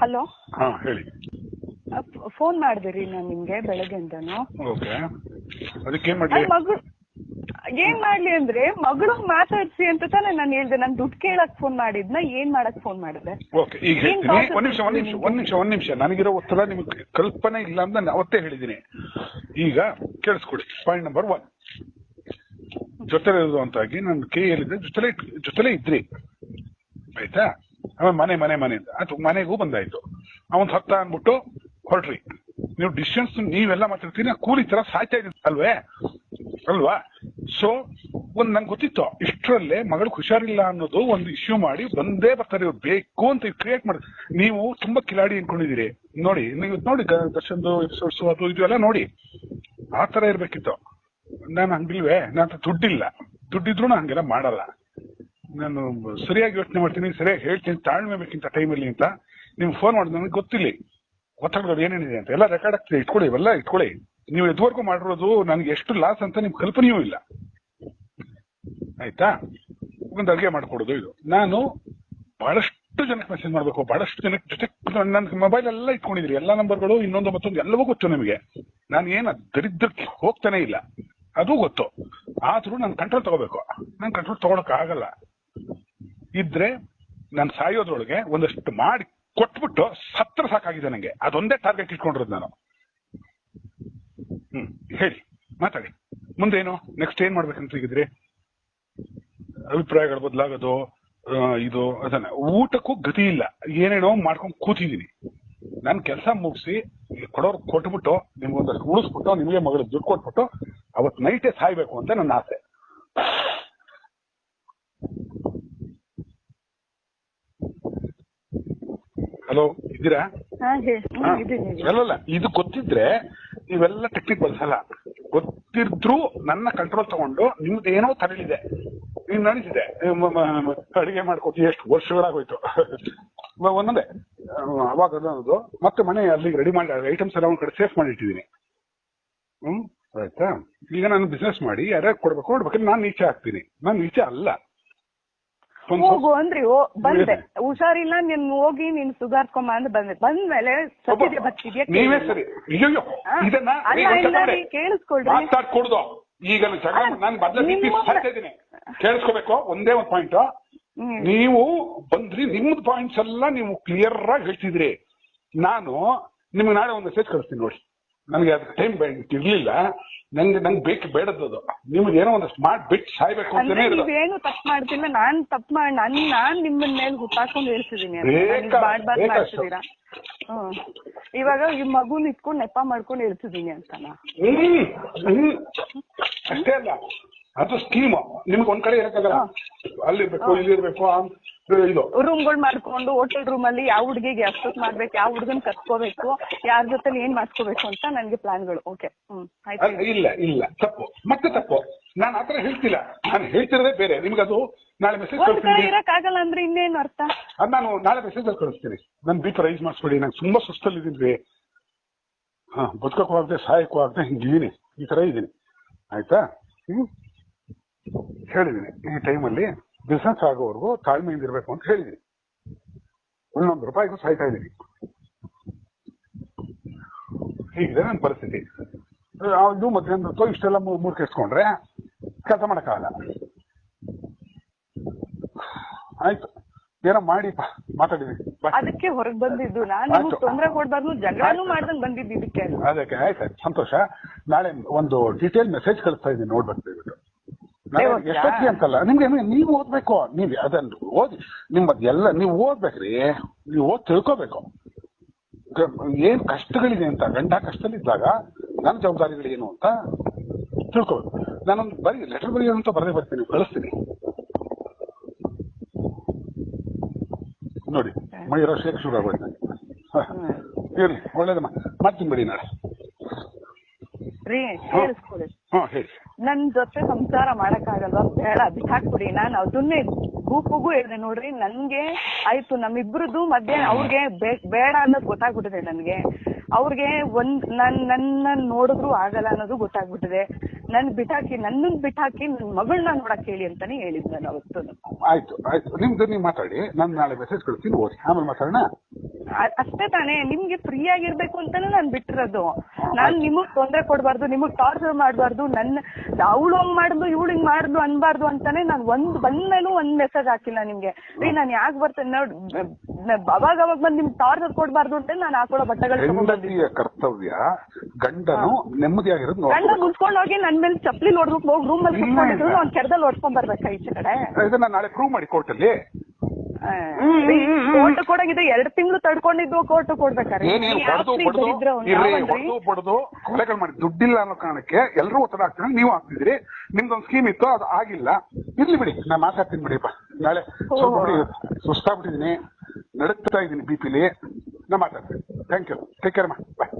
Hello. ಹಾ ಹೇಳಿ. Phone ಮಾಡಿದ್ರಿ ನಾನು ನಿಮ್ಗೆ ಬೆಳಗ್ಗೆಯಿಂದನು. ಓಕೆ, ಅದಕ್ಕೆ ಏನ್ ಮಾಡ್ಲಿ? ಏನ್ ಮಾಡ್ಲಿ ಅಂದ್ರೆ ಮಗಳು ಮಾತಾಡ್ಸಿ ಅಂತ ತಾನೇ ನಾನು ಹೇಳ್ದೆ. ನಾನು ದುಡ್ಡು ಕೇಳಕ್ ಫೋನ್ ಮಾಡಿದ್ನ ಏನ್ ಮಾಡಕ್ ಫೋನ್ ಮಾಡಿದೆ? ಓಕೆ, ಈಗ ಹೇಳ್ತೀನಿ. ಒಂದ್ ನಿಮಿಷ ನನಗಿರೋ ಒತ್ತಡ ನಿಮ್ಗೆ ಕಲ್ಪನೆ ಇಲ್ಲ ಅಂತ ನಾನು ಅವತ್ತೇ ಹೇಳಿದ್ದೀನಿ. ಈಗ ಕೇಳಿಸ್ಕೊಡಿ. ಪಾಯಿಂಟ್ ನಂಬರ್ 1, ಜೊತೆ ಇರೋದು ಅಂತಾಗಿ ನನ್ನ ಕೈ ಹೇಳಿದ್ರೆ ಜೊತೆಲೇ ಇದ್ರಿ, ಆಯ್ತಾ? ಆಮೇಲೆ ಮನೆ ಅಂತ ಅದು ಮನೆಗೂ ಬಂದಾಯ್ತು. ಅವನ್ ಹತ್ತ ಅನ್ಬಿಟ್ಟು ಹೊರಟ್ರಿ. ನೀವು ಡಿಸ್ಟೆನ್ಸ್ ನೀವೆಲ್ಲ ಮಾತಾಡ್ತೀನಿ, ಕೂಲಿ ತರ ಸಾಯ್ತಾ ಇದ್ದೀವಿ ಅಲ್ವಾ? ಸೊ ನಂಗೆ ಗೊತ್ತಿತ್ತು ಇಷ್ಟರಲ್ಲೇ ಮಗಳು ಹುಷಾರಿಲ್ಲ ಅನ್ನೋದು ಒಂದು ಇಶ್ಯೂ ಮಾಡಿ ಬಂದೇ ಬರ್ತಾರೆ ಇವ್ರು, ಬೇಕು ಅಂತ ಕ್ರಿಯೇಟ್ ಮಾಡಿ. ನೀವು ತುಂಬಾ ಕಿಲಾಡಿ ಅನ್ಕೊಂಡಿದ್ದೀರಿ. ನೋಡಿ, ನೀವು ನೋಡಿ ದರ್ಶನ್ದು ಎಪಿಸೋಡ್ಸ್ ಅದು ಇದು ಎಲ್ಲ ನೋಡಿ, ಆ ತರ ಇರ್ಬೇಕಿತ್ತು. ನಾನು ಹಂಗಿಲ್ವೇ? ನನ್ನ ದುಡ್ಡಿದ್ರು ನಾನು ಹಂಗೆಲ್ಲ ಮಾಡಲ್ಲ. ನಾನು ಸರಿಯಾಗಿ ಯೋಚನೆ ಮಾಡ್ತೀನಿ, ಸರಿಯಾಗಿ ಹೇಳ್ತೀನಿ, ತಾಳ್ಮೆ ಬೇಕಿಂತ ಟೈಮಲ್ಲಿ ಅಂತ. ನೀವು ಫೋನ್ ಮಾಡಿದ್ ನನಗೆ ಗೊತ್ತಿಲ್ಲ ಒತ್ತಡಗಳು ಏನೇನಿದೆ ಅಂತ. ಎಲ್ಲ ರೆಕಾರ್ಡ್ ಆಗ್ತದೆ, ಇಟ್ಕೊಳ್ಳಿ, ಇವೆಲ್ಲ ಇಟ್ಕೊಳ್ಳಿ. ನೀವು ಇದುವರೆಗೂ ಮಾಡಿರೋದು ನನಗೆ ಎಷ್ಟು ಲಾಸ್ ಅಂತ ನಿಮ್ ಕಲ್ಪನೆಯೂ ಇಲ್ಲ, ಆಯ್ತಾ? ಒಂದು ಅಡುಗೆ ಮಾಡ್ಕೊಡೋದು ಇದು. ನಾನು ಬಹಳಷ್ಟು ಜನಕ್ಕೆ ಮೆಸೇಜ್ ಮಾಡ್ಬೇಕು, ಬಹಳಷ್ಟು ಜನಕ್ಕೆ ಜೊತೆ ನನ್ನ ಮೊಬೈಲ್ ಎಲ್ಲ ಇಟ್ಕೊಂಡಿದ್ರಿ, ಎಲ್ಲ ನಂಬರ್ಗಳು, ಇನ್ನೊಂದು ಮತ್ತೊಂದು ಎಲ್ಲವೂ ಗೊತ್ತು ನಿಮಗೆ. ನಾನು ಏನು ದರಿದ್ರಕ್ಕೆ ಹೋಗ್ತಾನೆ ಇಲ್ಲ, ಅದು ಗೊತ್ತು. ಆದ್ರೂ ನಾನು ಕಂಟ್ರೋಲ್ ತಗೋಬೇಕು. ನಾನು ಕಂಟ್ರೋಲ್ ತಗೊಳಕ್ ಆಗಲ್ಲ. ಇದ್ರೆ ನಾನು ಸಾಯೋದ್ರೊಳಗೆ ಒಂದಷ್ಟು ಮಾಡಿ ಕೊಟ್ಬಿಟ್ಟು ಸತ್ರ ಸಾಕಾಗಿದೆ ನಂಗೆ. ಅದೊಂದೇ ಟಾರ್ಗೆಟ್ ಇಟ್ಕೊಂಡಿರೋದು ನಾನು. ಹೇಳಿ, ಮಾತಾಡಿ. ಮುಂದೇನು ನೆಕ್ಸ್ಟ್ ಏನ್ ಮಾಡ್ಬೇಕಂತ ಹೇಗಿದ್ರಿ? ಅಭಿಪ್ರಾಯಗಳು ಬದಲಾಗೋದು, ಇದು ಅದನ್ನ. ಊಟಕ್ಕೂ ಗತಿ ಇಲ್ಲ, ಏನೇನೋ ಮಾಡ್ಕೊಂಡು ಕೂತಿದ್ದೀನಿ. ನಾನು ಕೆಲಸ ಮುಗಿಸಿ ಕೊಡೋರು ಕೊಟ್ಬಿಟ್ಟು ನಿಮ್ಗೊಂದಷ್ಟು ಉಳಿಸ್ಬಿಟ್ಟು ನಿಮಗೆ ಮಗಳು ದುಡ್ಡು ಕೊಟ್ಬಿಟ್ಟು ಅವತ್ತು ನೈಟೇ ಸಾಯ್ಬೇಕು ಅಂತ ನನ್ನ ಆಸೆ. ಹಲೋ, ಇದ್ದೀರಾ? ಅಲ್ಲಲ್ಲ, ಇದು ಗೊತ್ತಿದ್ರೆ ನೀವೆಲ್ಲ ಟೆಕ್ನಿಕ್ ಬಳಸಲ್ಲ. ಗೊತ್ತಿದ್ರು ನನ್ನ ಕಂಟ್ರೋಲ್ ತಗೊಂಡು ನಿಮ್ದು ಏನೋ ತರಲಿದೆ, ನೀನ್ ನಡೀತಿದೆ, ಅಡಿಗೆ ಮಾಡ್ಕೊಟ್ಟು ಎಷ್ಟು ವರ್ಷಗಳಾಗೋಯ್ತು ಒಂದೊಂದೇ. ಅವಾಗ ಅನ್ನೋದು ಮತ್ತೆ ಮನೆ ಅಲ್ಲಿಗೆ ರೆಡಿ ಮಾಡಿ ಐಟಮ್ಸ್ ಎಲ್ಲ ಒಂದ್ ಕಡೆ ಸೇಫ್ ಮಾಡಿ ಇಟ್ಟಿದ್ದೀನಿ. ಆಯ್ತಾ? ಈಗ ನಾನು ಬಿಸ್ನೆಸ್ ಮಾಡಿ ಯಾರ್ಯಾರು ಕೊಡ್ಬೇಕು ನಾನು ನೀಚೆ ಹಾಕ್ತೀನಿ. ನಾನು ನೀಚೆ ಅಲ್ಲ. ಹೋಗು ಅಂದ್ರಿ, ಬಂದೆ. ಹುಷಾರಿಲ್ಲ, ನೀನ್ ಹೋಗಿ ನೀನ್ ಸುಧಾರ್ಸ್ಕೊಂಬ ಅಂತ ಬಂದ್ಮೇಲೆ ನೀವೇ ಸರಿ. ಅಯ್ಯೋ, ಇದನ್ನ ಕೇಳಿಸ್ಕೊಳ್ರಿ, ಮಾತಾಡ್ಕೊಡುದು. ಈಗ ನಾನು ಬದಲಿದ್ದೀನಿ, ಕೇಳಿಸ್ಕೋಬೇಕು. ಒಂದೇ ಒಂದು ಪಾಯಿಂಟ್. ನೀವು ಬಂದ್ರಿ, ನಿಮ್ದು ಪಾಯಿಂಟ್ಸ್ ಎಲ್ಲ ನೀವು ಕ್ಲಿಯರ್ ಆಗಿ ಹೇಳ್ತಿದ್ರಿ. ನಾನು ನಿಮ್ಗೆ ನಾಳೆ ಒಂದು ಮೆಸೇಜ್ ಕಳಿಸ್ತೀನಿ ನೋಡಿ. ನನಗೆ ಅದಕ್ಕೆ ಟೈಮ್ ಇರ್ಲಿಲ್ಲ. ನಂಗೆ ಬೇಕು ಬೇಡದ್ದು. ನಿಮ್ಗೆ ಏನೋ ಒಂದಷ್ಟು ಮಾಡ್ಬಿಟ್ಟು ಸಾಯ್ಬೇಕು ಅಂತಾನೆ. ನೀವೇನು ತಪ್ಪು ಮಾಡ್ತಿಲ್ಲ, ನಾನ್ ತಪ್ಪು ಮಾಡಿ ನಾನ್ ನಿಮ್ಮನ್ನ ಮೇಲೆ ಹುಟ್ಟಾಕೊಂಡು ಹೇಳ್ತಿದೀನಿ. ಮಾಡ್ತಿದ್ದೀರಾ? ಇವಾಗ ಈ ಮಗುನ ಇಟ್ಕೊಂಡು ನೆಪ ಮಾಡ್ಕೊಂಡು ಹೇಳ್ತಿದೀನಿ ಅಂತಾನ? ಅಷ್ಟೇ ಅಲ್ಲ, ಅದು ಸ್ಕೀಮ್. ನಿಮ್ಗೆ ಒಂದ್ ಕಡೆ ಇರಕ್ಕಾಗಲ್ಲ, ಅಲ್ಲಿರ್ಬೇಕು ಇಲ್ಲಿರ್ಬೇಕು. ಇದು ರೂಮ್ಗಳು ಮಾಡ್ಕೊಂಡು ಹೋಟೆಲ್ ರೂಮ್ ಅಲ್ಲಿ ಯಾವ ಹುಡುಗಿಗೆ ಅಷ್ಟೊತ್ ಮಾಡ್ಬೇಕು, ಯಾವ ಹುಡುಗನ್ ಕತ್ಕೋಬೇಕು, ಯಾರ ಜೊತೆ ಏನ್ ಮಾಡ್ಕೋಬೇಕು ಅಂತ ನನ್ಗೆ ಪ್ಲಾನ್ಗಳು. ಓಕೆ, ಇಲ್ಲ ತಪ್ಪು, ಮತ್ತೆ ತಪ್ಪು. ನಾನು ಆತರ ಹೇಳ್ತಿಲ್ಲ, ನಾನು ಹೇಳ್ತಿರೋದೇ ಬೇರೆ. ನಿಮ್ಗೆ ಅದು ನಾಳೆ ಮೆಸೇಜ್ ಕಳಿಸ್ತೀನಿ. ಇರಕ್ಕಾಗಲ್ಲ ಅಂದ್ರೆ ಇನ್ನೇನು ಅರ್ಥ? ಅದು ನಾನು ನಾಳೆ ಮೆಸೇಜ್ ಅಲ್ಲಿ ಕಳಿಸ್ತೀನಿ. ನನ್ ಬಿ ರೈಸ್ ಮಾಡಿಸ್ಬೇಡಿ, ನಂಗೆ ತುಂಬಾ ಸುಸ್ತಲ್ಲಿದ್ದೀನಿ. ಬದುಕಕ್ಕೂ ಆಗದೆ ಸಾಯಕ್ಕೂ ಆಗದೆ ಹಿಂಗಿದ್ದೀನಿ, ಈ ತರ ಇದ್ದೀನಿ, ಆಯ್ತಾ? ಹೇಳಿದ್ದೀನಿ ಈ ಟೈಮಲ್ಲಿ ಬಿಸ್ನೆಸ್ ಆಗೋವರೆಗೂ ತಾಳ್ಮೆಯಿಂದ ಇರ್ಬೇಕು ಅಂತ ಹೇಳಿದೀನಿ. ಒಂದೊಂದು ರೂಪಾಯಿಗೂ ಸಾಯ್ತಾ ಇದ್ದೀನಿ. ಹೀಗಿದೆ ನನ್ನ ಪರಿಸ್ಥಿತಿ. ಇದು ಮಧ್ಯಾಹ್ನ ಇಷ್ಟೆಲ್ಲ ಮೂರ್ ಕೆಡ್ಸ್ಕೊಂಡ್ರೆ ಕೆಲಸ ಮಾಡಕ್ಕಾಗಲ್ಲ. ಆಯ್ತು, ಏನೋ ಮಾಡಿ ಮಾತಾಡಿದೀನಿ. ಅದಕ್ಕೆ ಹೊರಗೆ ಬಂದಿದ್ದು ನಾನು, ತೊಂದರೆ ಕೊಡ್ಬಾರ್ದು, ಜಗಳನೂ ಮಾಡ್ದಂಗ್ ಬಂದಿದ್ದು ಇದಕ್ಕೆ. ಅದಕ್ಕೆ ಆಯ್ತು, ಸಂತೋಷ. ನಾಳೆ ಒಂದು ಡೀಟೇಲ್ ಮೆಸೇಜ್ ಕಳಿಸ್ತಾ ಇದ್ದೀನಿ, ನೋಡ್ಬೇಕು ದಯವಿಟ್ಟು. ಎಷ್ಟೊತ್ತಿಗೆ ಅಂತಲ್ಲ, ನಿಮ್ಗೆ ನೀವು ಓದ್ಬೇಕು. ನೀವ್ ಅದನ್ನ ಓದಿ, ನಿಮ್ಮದೆಲ್ಲ ನೀವು ಓದ್ಬೇಕ್ರಿ. ನೀವು ಓದ್ ತಿಳ್ಕೋಬೇಕು ಏನ್ ಕಷ್ಟಗಳಿದೆ ಅಂತ. ಗಂಡ ಕಷ್ಟದಲ್ಲಿದ್ದಾಗ ನನ್ನ ಜವಾಬ್ದಾರಿಗಳೇನು ಅಂತ ತಿಳ್ಕೋಬೇಕು. ನಾನೊಂದು ಲೆಟರ್ ಬರೆಯೋದಂತ ಬರದೇ ಬರ್ತೀನಿ, ಕಳಿಸ್ತೀನಿ ನೋಡಿ. ಮೈರೋ ಶೇಖ ಶುರು ಆಗೋಯ್ತು ನನಗೆ. ಇರ್ಲಿ, ಒಳ್ಳೇದಮ್ಮ, ಮಾಡ್ತೀನಿ ಬಿಡಿ ನಾಳೆ. ಹೇಳಿ, ನನ್ ಜೊತೆ ಸಂಸಾರ ಮಾಡಕ್ಕಾಗಲ್ವಾ? ಬೇಡ, ಬಿಟ್ಟಾಕ್ಬಿಡಿ. ನಾನು ಅದನ್ನೇ ಗ್ರೂಪ್ಗೂ ಹೇಳಿದೆ ನೋಡ್ರಿ. ನನ್ಗೆ ಆಯ್ತು, ನಮ್ಮಿಬ್ರದ್ದು ಮಧ್ಯಾಹ್ನ ಅವ್ರಿಗೆ ಬೇಡ ಅನ್ನೋದು ಗೊತ್ತಾಗ್ಬಿಟ್ಟಿದೆ ನನ್ಗೆ. ಅವ್ರಿಗೆ ನನ್ನ ನೋಡಿದ್ರು ಆಗಲ್ಲ ಅನ್ನೋದು ಗೊತ್ತಾಗ್ಬಿಟ್ಟಿದೆ. ನನ್ನನ್ ಬಿಟ್ಟಾಕಿ ನನ್ ಮಗಳನ್ನ ನೋಡಕ್ ಹೇಳಿ ಅಂತಾನೆ ಹೇಳಿದ್ ನಾನು ಅವತ್ತು. ಆಯ್ತು, ನಿಮ್ದು ನೀವು ಮಾತಾಡಿ. ನಾನು ನಾಳೆ ಮೆಸೇಜ್ ಕಳಿಸ್ತೀನಿ, ಓದಿ ಆಮೇಲೆ ಮಾತಾಡೋಣ. ಅಷ್ಟೇ ತಾನೇ, ನಿಮ್ಗೆ ಫ್ರೀ ಆಗಿರ್ಬೇಕು ಅಂತಾನೆ ನಾನ್ ಬಿಟ್ಟಿರೋದು. ನಾನ್ ನಿಮಗ್ ತೊಂದ್ರೆ ಕೊಡ್ಬಾರ್ದು, ನಿಮಗ್ ಟಾರ್ಚರ್ ಮಾಡ್ಬಾರ್ದು, ಅವಳು ಹಂಗ್ ಮಾಡುದು ಇವಳು ಹಿಂಗ್ ಮಾಡುದು ಅನ್ಬಾರ್ದು ಅಂತಾನೆ ನಾನ್ ಬಂದ್ಮೇಲೂ ಒಂದ್ ಮೆಸೇಜ್ ಹಾಕಿಲ್ಲ ನಿಮ್ಗೆ. ರೀ ನಾನ್ ಯಾಕೆ ಬರ್ತೇನೆ ನೋಡ್, ಅವಾಗ ಬಂದ್ ನಿಮ್ಗೆ ಟಾರ್ಚರ್ ಕೊಡ್ಬಾರ್ದು ಅಂತ ನಾನು ಹಾಕೊಳ್ಳೋ ಬಟ್ಟೆಗಳು ಹೆಂಡತಿಯ ಕರ್ತವ್ಯ ಗಂಡನು ನೆಮ್ಮದಿಯಾಗಿರೋದು. ಗಂಡ ಮುನ್ಸ್ಕೊಂಡ್ ಹೋಗಿ ನನ್ ಮೇಲೆ ಚಪ್ಪಲಿ ಹೊಡ್ಬೇಕು, ಹೋಗಿ ರೂಮ್ ಅಲ್ಲಿ ಕುತ್ಕೊಂಡಿದ್ರು ಅವ್ನ್ ಕೆರದಲ್ಲಿ ಹೊಡ್ಕೊಂಡ್ ಬರ್ಬೇಕಾ ಈಚೆ ಕಡೆ? ಇದನ್ನ ನಾಳೆ ಪ್ರೂವ್ ಮಾಡಿ ಕೋರ್ಟಲ್ಲಿ. ಕೋರ್ಟ್ ಕೊಡಂಗಿದ್ರೆ 2 ತಿಂಗಳು ತಡ್ಕೊಂಡಿದ್ದು ಕೋರ್ಟ್ ಕೊಡ್ಬೇಕಾರೆ ಹೊಡೆದು ಕೊಲೆಗಳು ಮಾಡಿ ದುಡ್ಡಿಲ್ಲ ಅನ್ನೋ ಕಾರಣಕ್ಕೆ ಎಲ್ಲರೂ ಒತ್ತಡ ಹಾಕ್ತಾರೆ. ನೀವು ಹಾಕ್ತಿದ್ರಿ, ನಿಮ್ದೊಂದು ಸ್ಕೀಮ್ ಇತ್ತು, ಅದು ಆಗಿಲ್ಲ. ಇರ್ಲಿ ಬಿಡಿ, ನಾನು ಮಾತಾಡ್ತೀನಿ ಬಿಡಿಪ್ಪ. ನಾಳೆ ಸ್ವಲ್ಪ ಬಿಡಿ, ಸುಸ್ತಾಗ್ಬಿಟ್ಟಿದೀನಿ, ನಡುಕ್ತಾ ಇದ್ದೀನಿ ಬಿಪಿಲಿ. ನಾ ಮಾತಾಡ್ತೀನಿ. ಥ್ಯಾಂಕ್ ಯು, ಟೇಕ್ ಕೇರ್ ಮಾ, ಬಾಯ್.